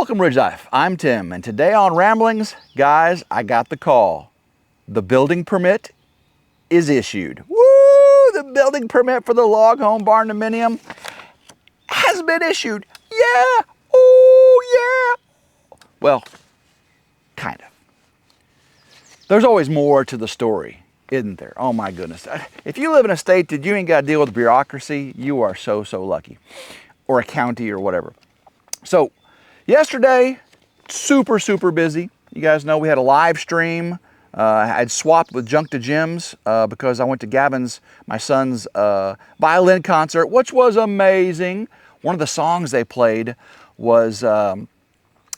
Welcome to RidgeLife. I'm Tim, and today on Ramblings, guys, I got the call. The building permit is issued. Woo! The building permit for the log home Barndominium has been issued. Yeah! Oh, yeah! Well, kind of. There's always more to the story, isn't there? Oh my goodness. If you live in a state that you ain't got to deal with bureaucracy, you are so lucky. Or a county or whatever. So, yesterday, super busy. You guys know we had a live stream. I'd swapped with Junk to Jim's because I went to Gavin's, my son's violin concert, which was amazing. One of the songs they played was from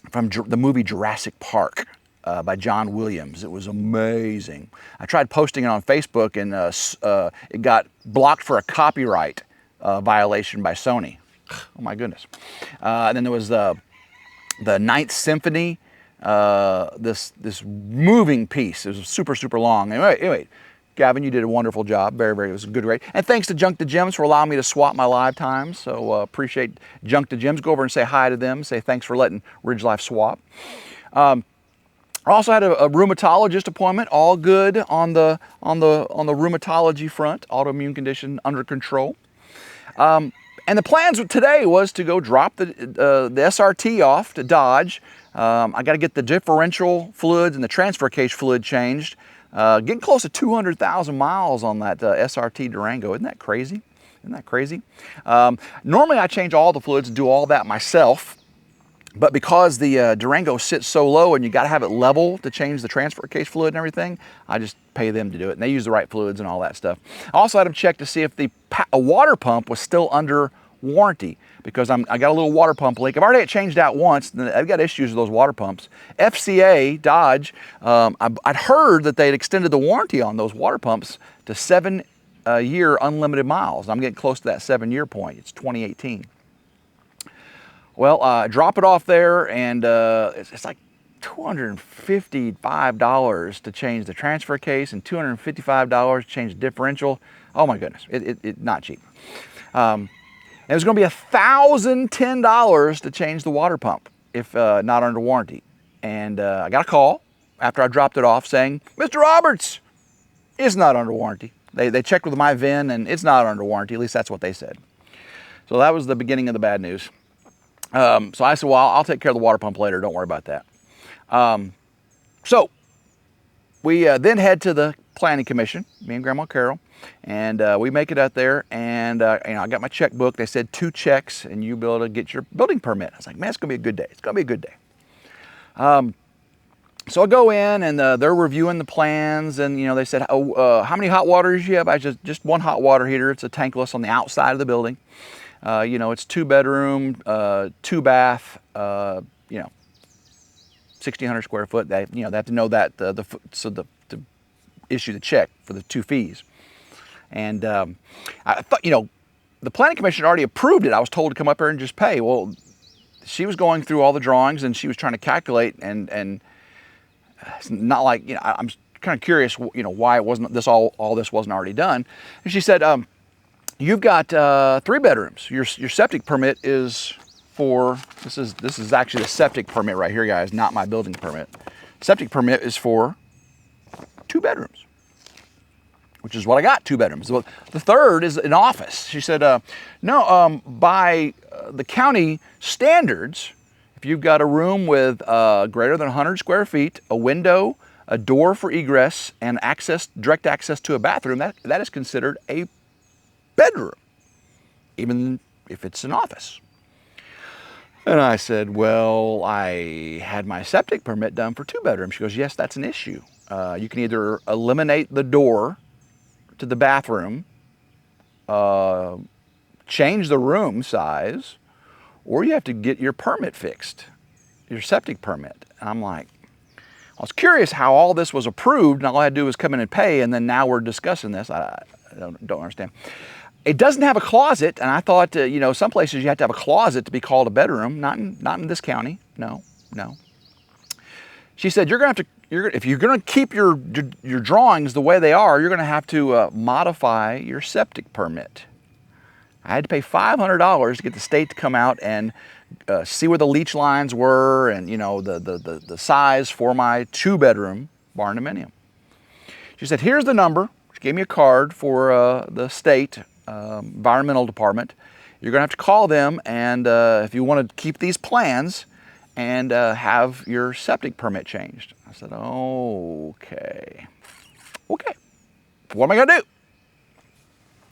the movie Jurassic Park by John Williams. It was amazing. I tried posting it on Facebook and it got blocked for a copyright violation by Sony. Oh my goodness. And then there was the Ninth Symphony, this moving piece. It was super long. Anyway, Gavin, you did a wonderful job. Very, it was a good rate. And thanks to Junk to Gems for allowing me to swap my live times. So appreciate Junk to Gems. Go over and say hi to them. Say thanks for letting RidgeLife swap. I also had a rheumatologist appointment. All good on the rheumatology front. Autoimmune condition under control. And the plans today was to go drop the SRT off to Dodge. I got to get the differential fluids and the transfer case fluid changed. Getting close to 200,000 miles on that SRT Durango. Isn't that crazy? Normally I change all the fluids and do all that myself. But because the Durango sits so low and you got to have it level to change the transfer case fluid and everything, I just pay them to do it. And they use the right fluids and all that stuff. I also had them check to see if a water pump was still under warranty because I got a little water pump leak. I've already changed out once. And I've got issues with those water pumps. FCA, Dodge, I'd heard that they'd extended the warranty on those water pumps to 7-year unlimited miles. I'm getting close to that 7-year point. It's 2018. Well, drop it off there, and it's like $255 to change the transfer case and $255 to change the differential. Oh my goodness, it's not cheap. And it was going to be $1,010 to change the water pump if not under warranty. And I got a call after I dropped it off saying, Mr. Roberts, it's not under warranty. They checked with my VIN, and it's not under warranty. At least that's what they said. So that was the beginning of the bad news. So I said, well, I'll take care of the water pump later. Don't worry about that. So we then head to the planning commission, me and Grandma Carol, and we make it out there. And I got my checkbook. They said 2 checks, and you'll be able to get your building permit. I was like, man, it's gonna be a good day. It's gonna be a good day. So I go in, and they're reviewing the plans, and they said, how many hot waters do you have? I just one hot water heater. It's a tankless on the outside of the building. It's 2-bedroom, 2-bath, 1,600 square foot. They have to know that to issue the check for the 2 fees. And I thought, the planning commission already approved it. I was told to come up here and just pay. Well, she was going through all the drawings and she was trying to calculate, and it's not like I'm kind of curious, why it wasn't all this wasn't already done. And she said, you've got 3 bedrooms. Your septic permit is for, this is actually the septic permit right here, guys, not my building permit. Septic permit is for 2 bedrooms, which is what I got, 2 bedrooms. Well, the third is an office. She said, no, by the county standards, if you've got a room with greater than 100 square feet, a window, a door for egress, and direct access to a bathroom, that is considered a bedroom, even if it's an office. And I said, well, I had my septic permit done for 2 bedrooms. She goes, yes, that's an issue. You can either eliminate the door to the bathroom, change the room size, or you have to get your permit fixed, your septic permit. And I'm like, I was curious how all this was approved, and all I had to do was come in and pay, and then now we're discussing this. I don't understand. It doesn't have a closet, and I thought, some places you have to have a closet to be called a bedroom. Not in this county. No. She said, if you're gonna keep your drawings the way they are, you're gonna have to modify your septic permit. I had to pay $500 to get the state to come out and see where the leach lines were and, you know, the size for my 2-bedroom barndominium. She said, here's the number. She gave me a card for the state environmental department. You're going to have to call them, and if you want to keep these plans and have your septic permit changed. I said, okay. Okay. What am I going to do?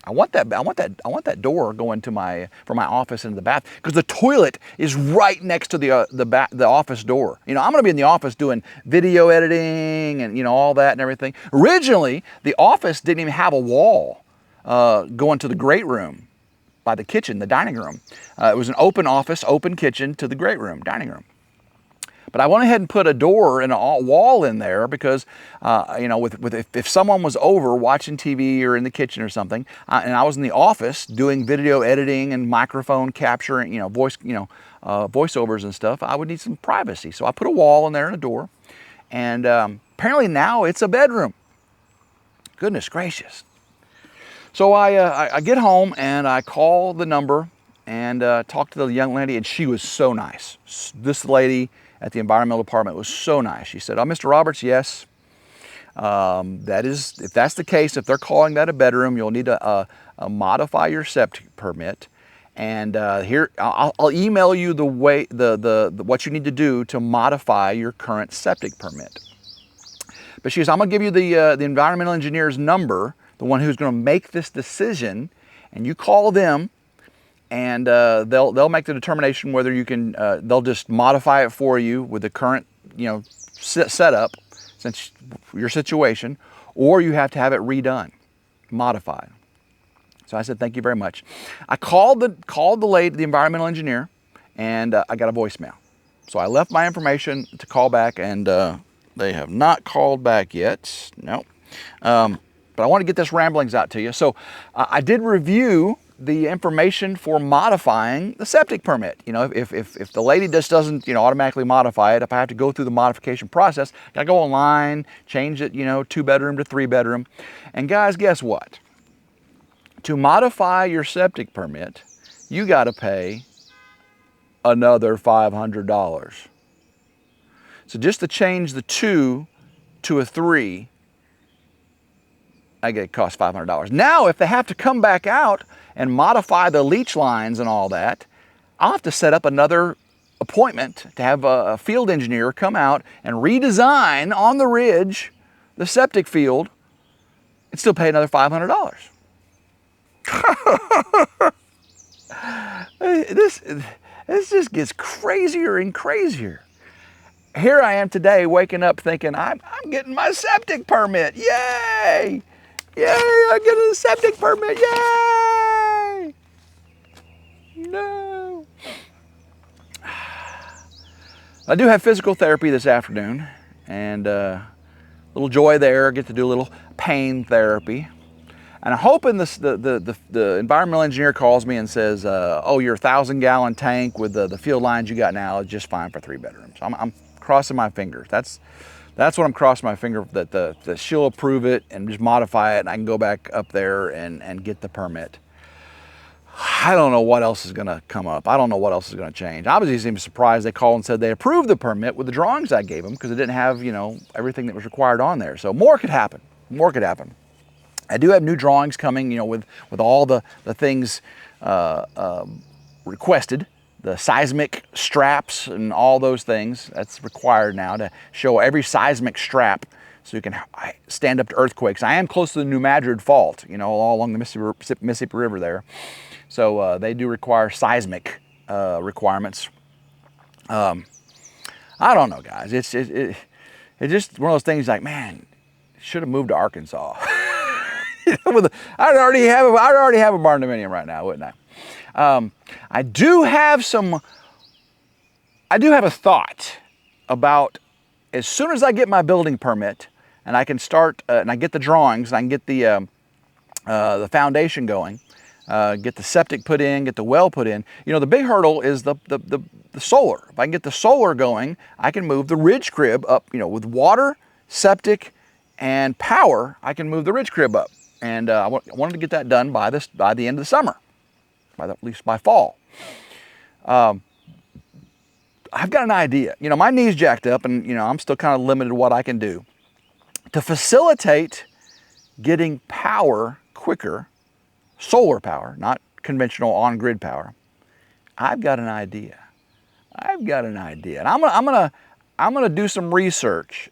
I want that door going to from my office into the bath, because the toilet is right next to the office door. You know, I'm going to be in the office doing video editing and, you know, all that and everything. Originally, the office didn't even have a wall going to the great room by the kitchen, the dining room. It was an open office, open kitchen to the great room, dining room. But I went ahead and put a door and a wall in there because, you know, if someone was over watching TV or in the kitchen or something, and I was in the office doing video editing and microphone capturing, you know, voiceovers and stuff, I would need some privacy. So I put a wall in there and a door, and apparently now it's a bedroom. Goodness gracious. So I get home and I call the number and talk to the young lady, and she was so nice. This lady at the environmental department was so nice. She said, "Oh, Mr. Roberts, yes, if that's the case, if they're calling that a bedroom, you'll need to modify your septic permit. And here, I'll email you what you need to do to modify your current septic permit." But she says, "I'm gonna give you the environmental engineer's number, the one who's gonna make this decision, and you call them, and they'll make the determination whether you can, they'll just modify it for you with the current, you know, setup, since your situation, or you have to have it redone, modified." So I said, "Thank you very much." I called the lady, the environmental engineer, and I got a voicemail. So I left my information to call back, and they have not called back yet. No. But I want to get this ramblings out to you. So I did review the information for modifying the septic permit. You know, if the lady just doesn't, you know, automatically modify it, if I have to go through the modification process, I gotta go online, change it, you know, 2-bedroom to 3-bedroom. And guys, guess what? To modify your septic permit, you gotta pay another $500. So just to change the 2 to a 3, it costs $500. Now, if they have to come back out and modify the leach lines and all that, I'll have to set up another appointment to have a field engineer come out and redesign on the ridge the septic field and still pay another $500. This just gets crazier and crazier. Here I am today waking up thinking, I'm getting my septic permit. Yay! Yay, I'm getting a septic permit, yay! No. I do have physical therapy this afternoon, and a little joy there. I get to do a little pain therapy. And I'm hoping the environmental engineer calls me and says, "Oh, your 1,000-gallon tank with the field lines you got now is just fine for 3 bedrooms." I'm crossing my fingers. That's what I'm crossing my finger, that she'll approve it and just modify it, and I can go back up there and get the permit. I don't know what else is gonna come up. I don't know what else is gonna change. I was even surprised they called and said they approved the permit with the drawings I gave them, because it didn't have, you know, everything that was required on there. So more could happen. More could happen. I do have new drawings coming, you know, with all the things requested. The seismic straps and all those things. That's required now to show every seismic strap so you can stand up to earthquakes. I am close to the New Madrid Fault, you know, all along the Mississippi River there. So they do require seismic requirements. I don't know, guys. It's just one of those things like, man, should have moved to Arkansas. I'd already have a Barndominium right now, wouldn't I? I do have a thought about, as soon as I get my building permit and I can start, and I get the drawings, and I can get the foundation going, get the septic put in, get the well put in. You know, the big hurdle is the solar. If I can get the solar going, I can move the ridge crib up, you know, with water, septic, and power, I can move the ridge crib up. And I wanted to get that done by the end of the summer, at least by fall. I've got an idea. You know, my knee's jacked up and, you know, I'm still kind of limited to what I can do. To facilitate getting power quicker, solar power, not conventional on-grid power, I've got an idea. I've got an idea. And I'm gonna do some research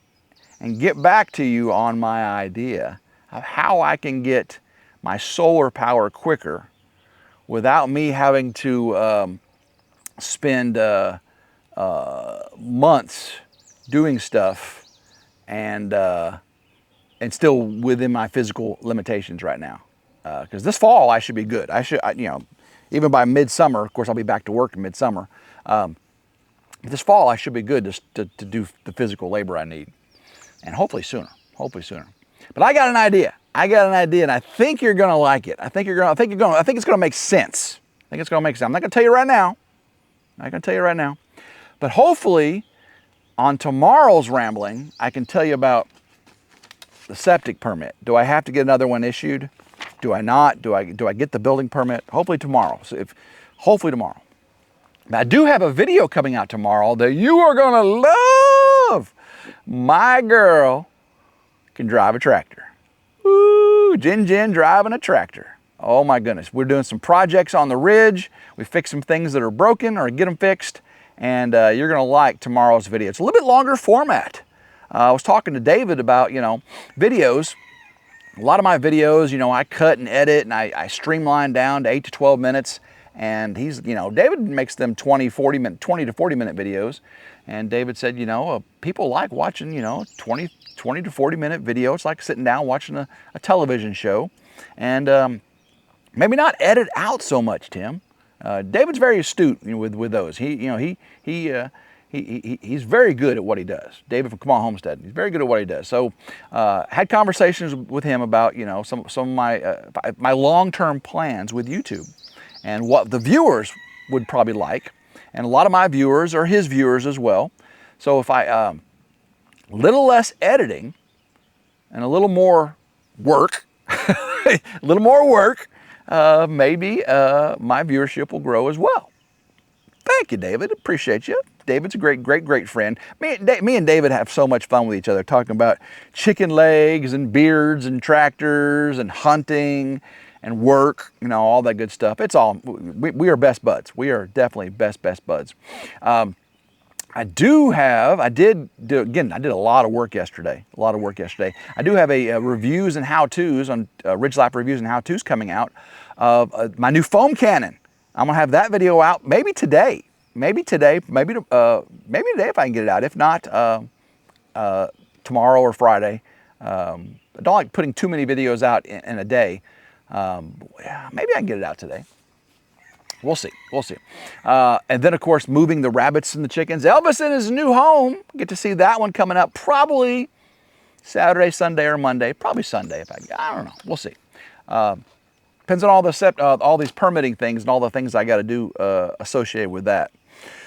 and get back to you on my idea of how I can get my solar power quicker without me having to spend months doing stuff and still within my physical limitations right now. Because this fall I should be good. You know, even by midsummer, of course I'll be back to work in midsummer. This fall I should be good to do the physical labor I need, and hopefully sooner. But I got an idea. And I think you're gonna like it. I think it's gonna make sense. I'm not gonna tell you right now. But hopefully, on tomorrow's rambling, I can tell you about the septic permit. Do I have to get another one issued? Do I not? Do I get the building permit? Hopefully tomorrow. Hopefully tomorrow. Now, I do have a video coming out tomorrow that you are gonna love. My girl can drive a tractor. Woo, Jen driving a tractor. Oh my goodness. We're doing some projects on the ridge. We fixed some things that are broken or get them fixed. And you're gonna like tomorrow's video. It's a little bit longer format. I was talking to David about, you know, videos. A lot of my videos, you know, I cut and edit and I streamline down to 8 to 12 minutes. And he's, you know, David makes them 20 to 40 minute videos. And David said, you know, people like watching, you know, 20 to 40 minute video. It's like sitting down watching a television show. And maybe not edit out so much, Tim. David's very astute, you know, with those. He's very good at what he does. David from Come On Homestead, he's very good at what he does. So had conversations with him about, you know, some of my long-term plans with YouTube and what the viewers would probably like. And a lot of my viewers are his viewers as well. So if I, little less editing and a little more work, maybe my viewership will grow as well. Thank you, David. Appreciate you. David's a great friend. Me and David have so much fun with each other, talking about chicken legs and beards and tractors and hunting and work, you know, all that good stuff. It's all, we are best buds. We are definitely best buds. I did a lot of work yesterday. I do have a reviews and how-tos on RidgeLife Reviews and How-Tos coming out of my new foam cannon. I'm gonna have that video out maybe today. Maybe today if I can get it out. If not, tomorrow or Friday. I don't like putting too many videos out in a day. Maybe I can get it out today. We'll see. And then, of course, moving the rabbits and the chickens. Elvis in his new home. Get to see that one coming up probably Saturday, Sunday, or Monday. Probably Sunday if I don't know. We'll see. Depends on all these permitting things and all the things I got to do associated with that.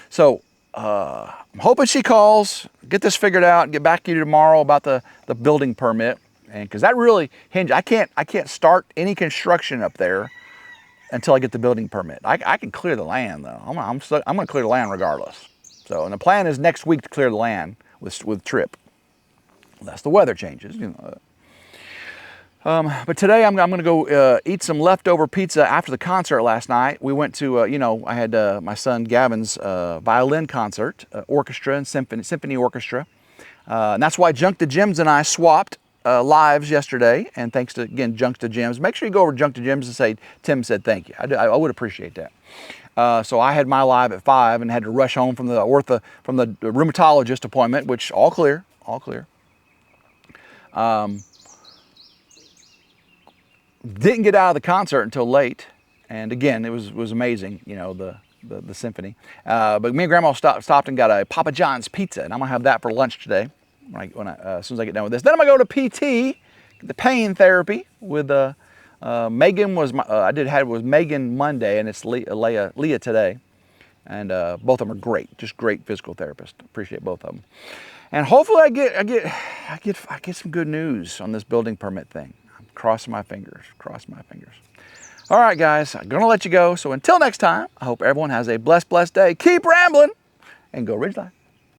So I'm hoping she calls, get this figured out, and get back to you tomorrow about the building permit. And because that really hinges, I can't start any construction up there until I get the building permit. I can clear the land though. I'm gonna clear the land regardless. So, and the plan is next week to clear the land with Trip. Unless the weather changes, you know. But today I'm gonna go eat some leftover pizza after the concert last night. We went to, you know, I had my son Gavin's violin concert, orchestra and symphony orchestra. And that's why Junk to Jim's and I swapped lives yesterday, and thanks to, again, Junk to Jim's. Make sure you go over to Junk to Jim's and say, Tim said thank you. I would appreciate that. So I had my live at 5 and had to rush home from the rheumatologist appointment, which all clear. Didn't get out of the concert until late, and again, it was amazing, you know, the symphony. But me and Grandma stopped and got a Papa John's pizza, and I'm gonna have that for lunch today. As soon as I get done with this, then I'm gonna go to PT, the pain therapy with Megan. I had Megan Monday, and it's Leah today, and both of them are great, just great physical therapists. Appreciate both of them, and hopefully I get some good news on this building permit thing. I'm crossing my fingers. All right, guys, I'm gonna let you go. So until next time, I hope everyone has a blessed day. Keep rambling, and go Ridge Life.